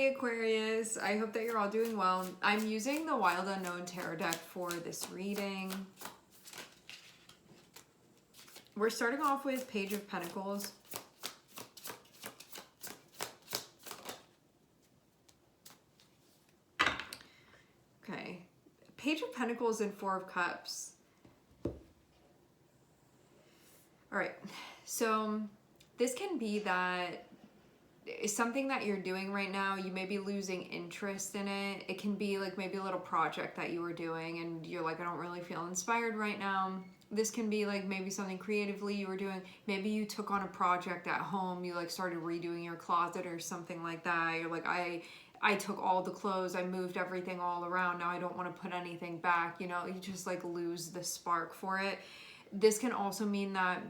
Hey Aquarius, I hope that you're all doing well. I'm using the Wild Unknown Tarot deck for this reading. We're starting off with Page of Pentacles. Okay, Page of Pentacles and Four of Cups. All right, so this can be that it's something that you're doing right now, you may be losing interest in it. It can be like maybe a little project that you were doing and you're like, I don't really feel inspired right now. This can be like maybe something creatively you were doing. Maybe you took on a project at home, you like started redoing your closet or something like that. You're like, I took all the clothes, I moved everything all around, now I don't want to put anything back. You know, you just like lose the spark for it. This can also mean that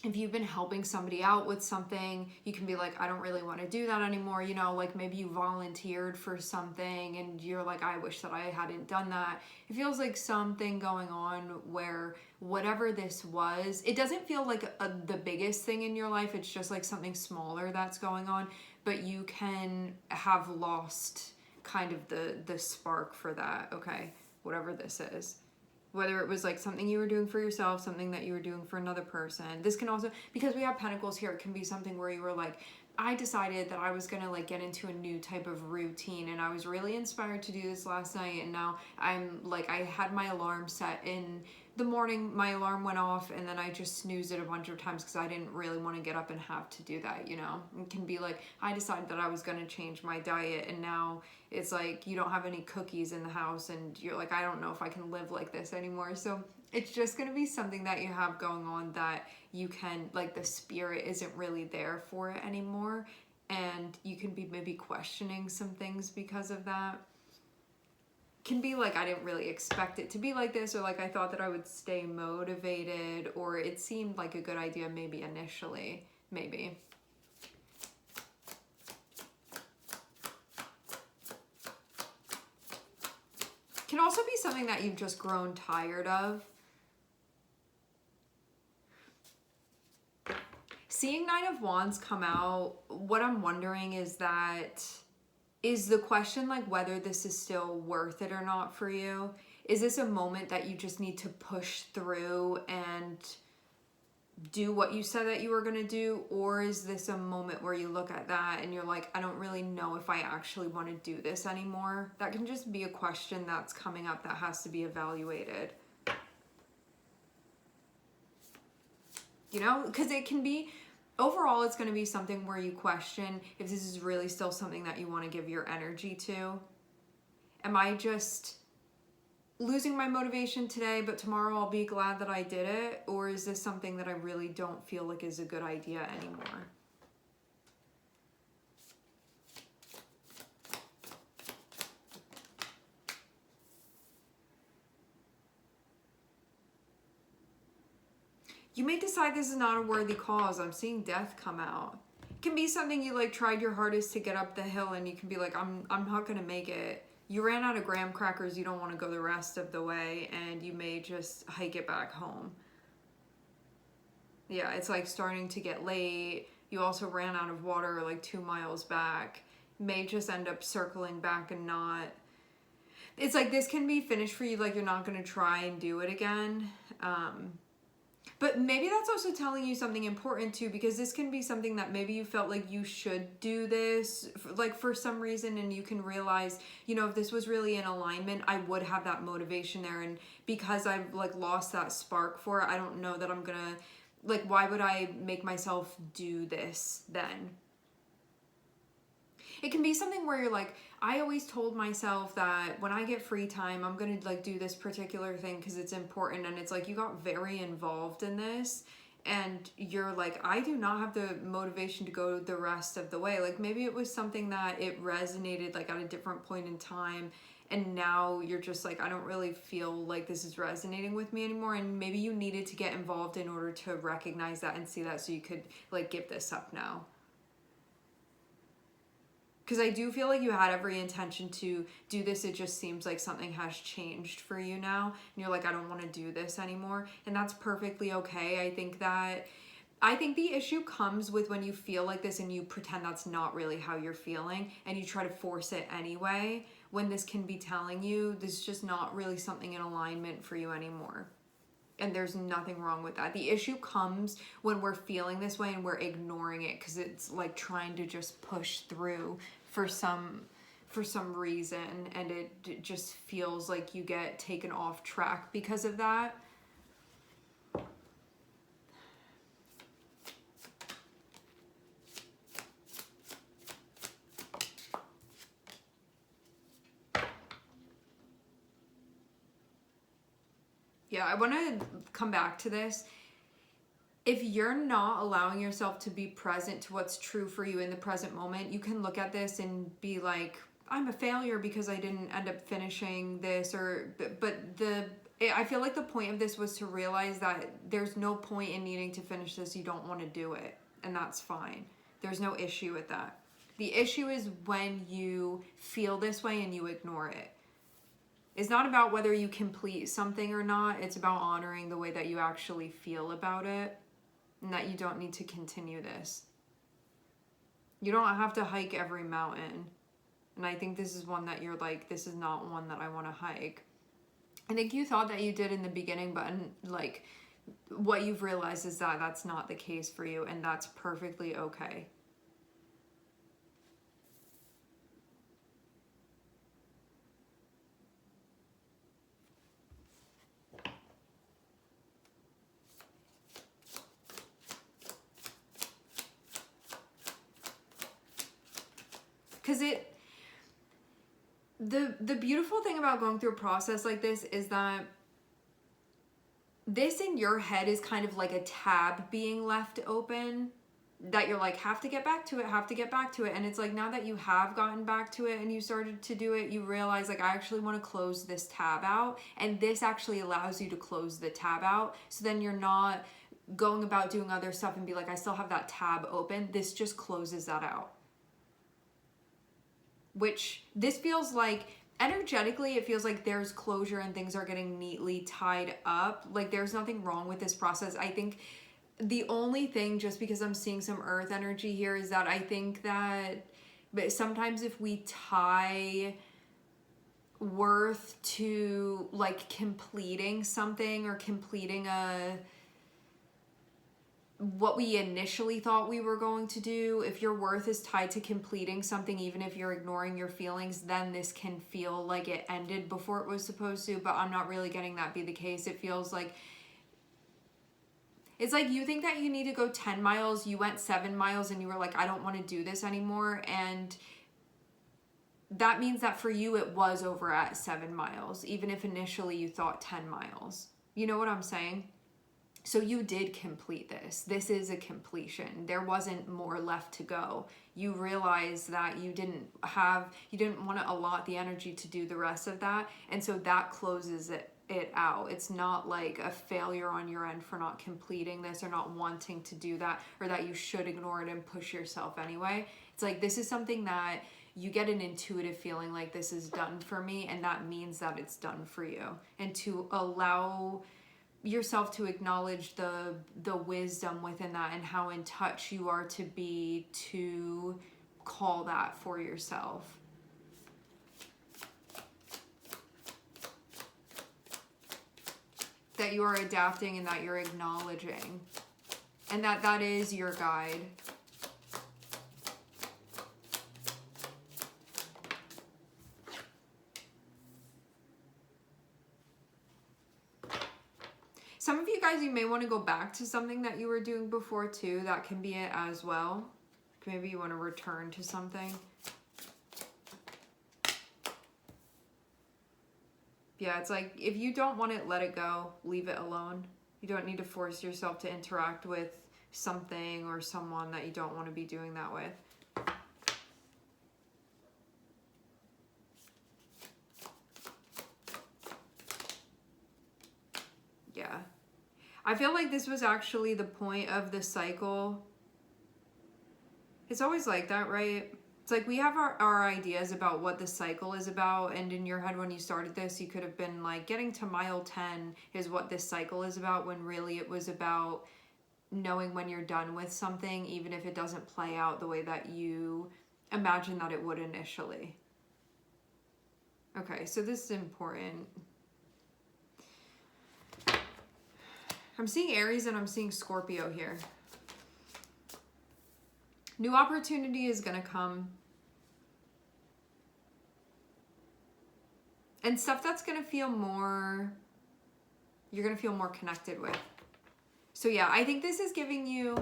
if you've been helping somebody out with something, you can be like, I don't really want to do that anymore. You know, like maybe you volunteered for something and you're like, I wish that I hadn't done that. It feels like something going on where whatever this was, it doesn't feel like the biggest thing in your life. It's just like something smaller that's going on, but you can have lost kind of the spark for that. Okay, whatever this is. Whether it was like something you were doing for yourself, something that you were doing for another person. This can also, because we have Pentacles here, it can be something where you were like, I decided that I was gonna like get into a new type of routine and I was really inspired to do this last night, and now I'm like, I had my alarm set in the morning, my alarm went off and then I just snoozed it a bunch of times because I didn't really want to get up and have to do that, you know. It can be like, I decided that I was going to change my diet and now it's like you don't have any cookies in the house and you're like, I don't know if I can live like this anymore. So it's just going to be something that you have going on that you can, like, the spirit isn't really there for it anymore, and you can be maybe questioning some things because of that. Can be like, I didn't really expect it to be like this, or like I thought that I would stay motivated, or it seemed like a good idea maybe initially, maybe. Can also be something that you've just grown tired of. Seeing Nine of Wands come out, what I'm wondering is that, is the question like whether this is still worth it or not for you? Is this a moment that you just need to push through and do what you said that you were going to do? Or is this a moment where you look at that and you're like, I don't really know if I actually want to do this anymore? That can just be a question that's coming up that has to be evaluated. You know, because it can be, overall, it's going to be something where you question if this is really still something that you want to give your energy to. Am I just losing my motivation today, but tomorrow I'll be glad that I did it? Or is this something that I really don't feel like is a good idea anymore? You may decide this is not a worthy cause. I'm seeing death come out. It can be something you like tried your hardest to get up the hill and you can be like, I'm not gonna make it. You ran out of graham crackers, you don't want to go the rest of the way, and you may just hike it back home. Yeah, it's like starting to get late. You also ran out of water like 2 miles back. May just end up circling back and not. It's like this can be finished for you, like you're not gonna try and do it again. But maybe that's also telling you something important too, because this can be something that maybe you felt like you should do this like for some reason, and you can realize, you know, if this was really in alignment, I would have that motivation there, and because I've like lost that spark for it, I don't know that I'm gonna, like, why would I make myself do this then? It can be something where you're like, I always told myself that when I get free time, I'm going to like do this particular thing because it's important. And it's like, you got very involved in this and you're like, I do not have the motivation to go the rest of the way. Like maybe it was something that it resonated like at a different point in time. And now you're just like, I don't really feel like this is resonating with me anymore. And maybe you needed to get involved in order to recognize that and see that so you could like give this up now. Because I do feel like you had every intention to do this. It just seems like something has changed for you now. And you're like, I don't want to do this anymore. And that's perfectly okay. I think that I think the issue comes with when you feel like this and you pretend that's not really how you're feeling and you try to force it anyway, when this can be telling you this is just not really something in alignment for you anymore. And there's nothing wrong with that. The issue comes when we're feeling this way and we're ignoring it because it's like trying to just push through for some reason, and it just feels like you get taken off track because of that. Yeah, I want to come back to this. If you're not allowing yourself to be present to what's true for you in the present moment, you can look at this and be like, I'm a failure because I didn't end up finishing this, I feel like the point of this was to realize that there's no point in needing to finish this. You don't want to do it, and that's fine. There's no issue with that. The issue is when you feel this way and you ignore it. It's not about whether you complete something or not. It's about honoring the way that you actually feel about it, and that you don't need to continue this. You don't have to hike every mountain. And I think this is one that you're like, this is not one that I want to hike. I think you thought that you did in the beginning, but like what you've realized is that that's not the case for you, and that's perfectly okay. Because the beautiful thing about going through a process like this is that this in your head is kind of like a tab being left open that you're like, have to get back to it. And it's like, now that you have gotten back to it and you started to do it, you realize like, I actually want to close this tab out. And this actually allows you to close the tab out. So then you're not going about doing other stuff and be like, I still have that tab open. This just closes that out. Which this feels like, energetically, it feels like there's closure and things are getting neatly tied up. Like there's nothing wrong with this process. I think the only thing, just because I'm seeing some earth energy here, is that I think that sometimes if we tie worth to like completing something or completing what we initially thought we were going to do, if your worth is tied to completing something, even if you're ignoring your feelings, then this can feel like it ended before it was supposed to. But I'm not really getting that be the case. It feels like it's like you think that you need to go 10 miles, you went 7 miles, and you were like, I don't want to do this anymore. And that means that for you, it was over at 7 miles, even if initially you thought 10 miles. You know what I'm saying? So you did complete this. This is a completion. There wasn't more left to go. You realize that you didn't want to allot the energy to do the rest of that. And so that closes it out. It's not like a failure on your end for not completing this or not wanting to do that, or that you should ignore it and push yourself anyway. It's like, this is something that you get an intuitive feeling like this is done for me, and that means that it's done for you. And to allow yourself to acknowledge the wisdom within that and how in touch you are to be to call that for yourself. That you are adapting and that you're acknowledging, and that is your guide. Some of you guys, you may want to go back to something that you were doing before too. That can be it as well. Maybe you want to return to something. Yeah, it's like, if you don't want it, let it go. Leave it alone. You don't need to force yourself to interact with something or someone that you don't want to be doing that with. Yeah. I feel like this was actually the point of the cycle. It's always like that, right? It's like we have our ideas about what the cycle is about, and in your head when you started this, you could have been like, getting to mile 10 is what this cycle is about, when really it was about knowing when you're done with something, even if it doesn't play out the way that you imagine that it would initially. Okay, so this is important. I'm seeing Aries and I'm seeing Scorpio here. New opportunity is going to come. And stuff that's going to feel more, you're going to feel more connected with. So yeah, I think this is giving you,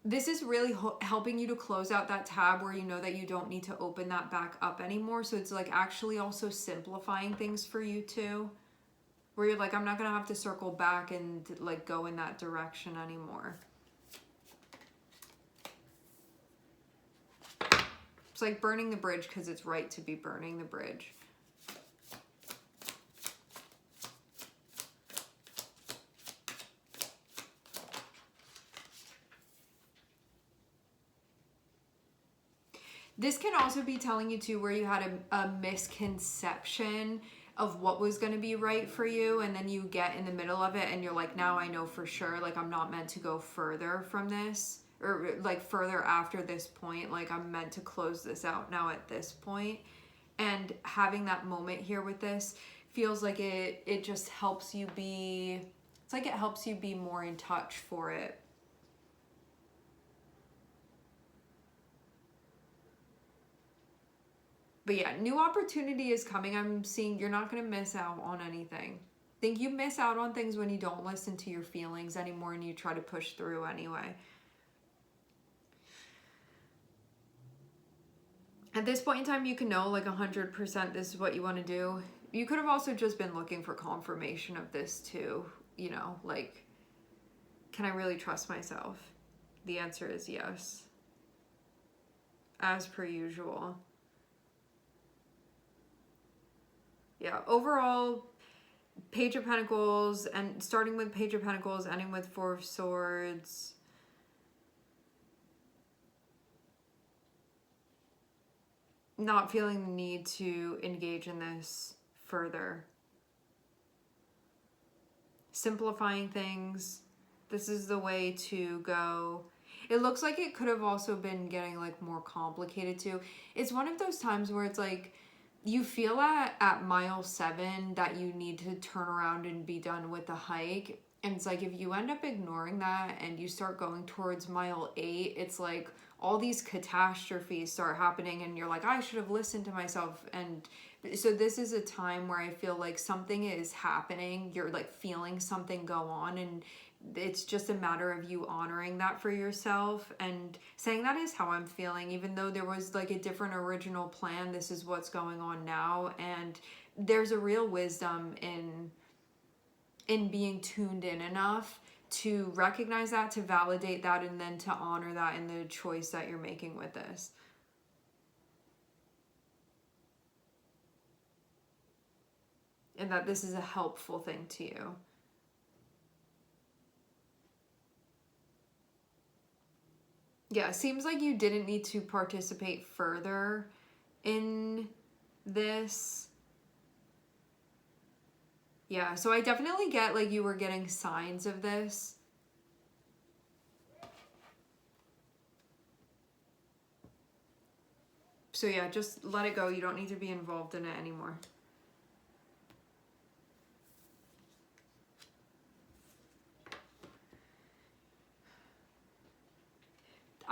this is really helping you to close out that tab where you know that you don't need to open that back up anymore. So it's like actually also simplifying things for you too. Where you're like, I'm not going to have to circle back and like go in that direction anymore. It's like burning the bridge because it's right to be burning the bridge. This can also be telling you too where you had a misconception of what was going to be right for you, and then you get in the middle of it and you're like, now I know for sure, like I'm not meant to go further from this, or like further after this point, like I'm meant to close this out now at this point. And having that moment here with this feels like it just helps you be, it's like it helps you be more in touch for it. But yeah, new opportunity is coming. I'm seeing you're not going to miss out on anything. I think you miss out on things when you don't listen to your feelings anymore and you try to push through anyway. At this point in time, you can know like 100% this is what you want to do. You could have also just been looking for confirmation of this too. You know, like, can I really trust myself? The answer is yes. As per usual. Yeah, overall, Page of Pentacles, and starting with Page of Pentacles, ending with Four of Swords. Not feeling the need to engage in this further. Simplifying things. This is the way to go. It looks like it could have also been getting like more complicated too. It's one of those times where it's like, you feel at mile 7 that you need to turn around and be done with the hike. And it's like, if you end up ignoring that and you start going towards mile 8, it's like all these catastrophes start happening and you're like, I should have listened to myself. And so this is a time where I feel like something is happening. You're like feeling something go on, and it's just a matter of you honoring that for yourself and saying that is how I'm feeling, even though there was like a different original plan. This is what's going on now. And there's a real wisdom in being tuned in enough to recognize that, to validate that, and then to honor that in the choice that you're making with this. And that this is a helpful thing to you. Yeah, it seems like you didn't need to participate further in this. Yeah, so I definitely get like you were getting signs of this. So yeah, just let it go. You don't need to be involved in it anymore.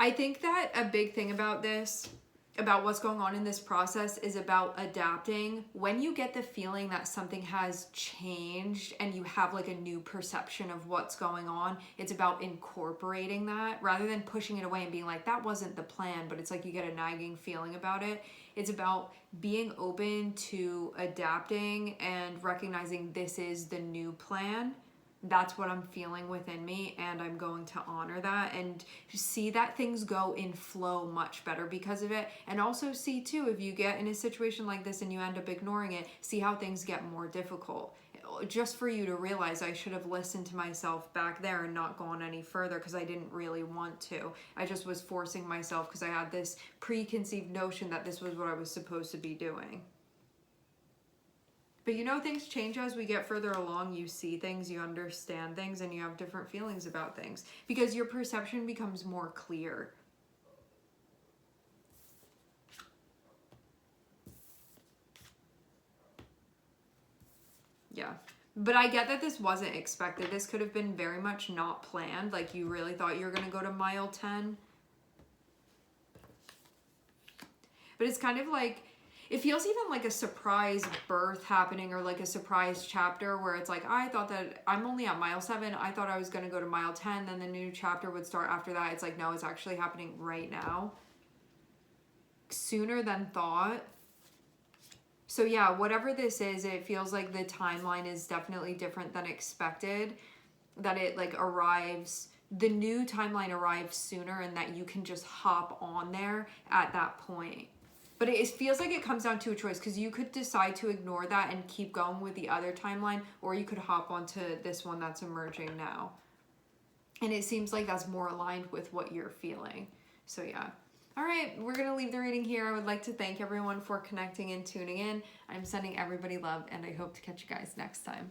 I think that a big thing about this, about what's going on in this process, is about adapting. When you get the feeling that something has changed and you have like a new perception of what's going on, it's about incorporating that rather than pushing it away and being like, that wasn't the plan, but it's like you get a nagging feeling about it. It's about being open to adapting and recognizing this is the new plan. That's what I'm feeling within me, and I'm going to honor that and see that things go in flow much better because of it. And also see too, if you get in a situation like this and you end up ignoring it, see how things get more difficult. Just for you to realize, I should have listened to myself back there and not gone any further because I didn't really want to. I just was forcing myself because I had this preconceived notion that this was what I was supposed to be doing. But you know, things change as we get further along. You see things, you understand things, and you have different feelings about things because your perception becomes more clear. Yeah. But I get that this wasn't expected. This could have been very much not planned. Like you really thought you were going to go to mile 10. But it's kind of like, it feels even like a surprise birth happening or like a surprise chapter where it's like, I thought that I'm only at mile 7. I thought I was going to go to mile 10. Then the new chapter would start after that. It's like, no, it's actually happening right now. Sooner than thought. So yeah, whatever this is, it feels like the timeline is definitely different than expected. That it like arrives, the new timeline arrives sooner and that you can just hop on there at that point. But it feels like it comes down to a choice because you could decide to ignore that and keep going with the other timeline, or you could hop onto this one that's emerging now. And it seems like that's more aligned with what you're feeling. So yeah. All right, we're going to leave the reading here. I would like to thank everyone for connecting and tuning in. I'm sending everybody love, and I hope to catch you guys next time.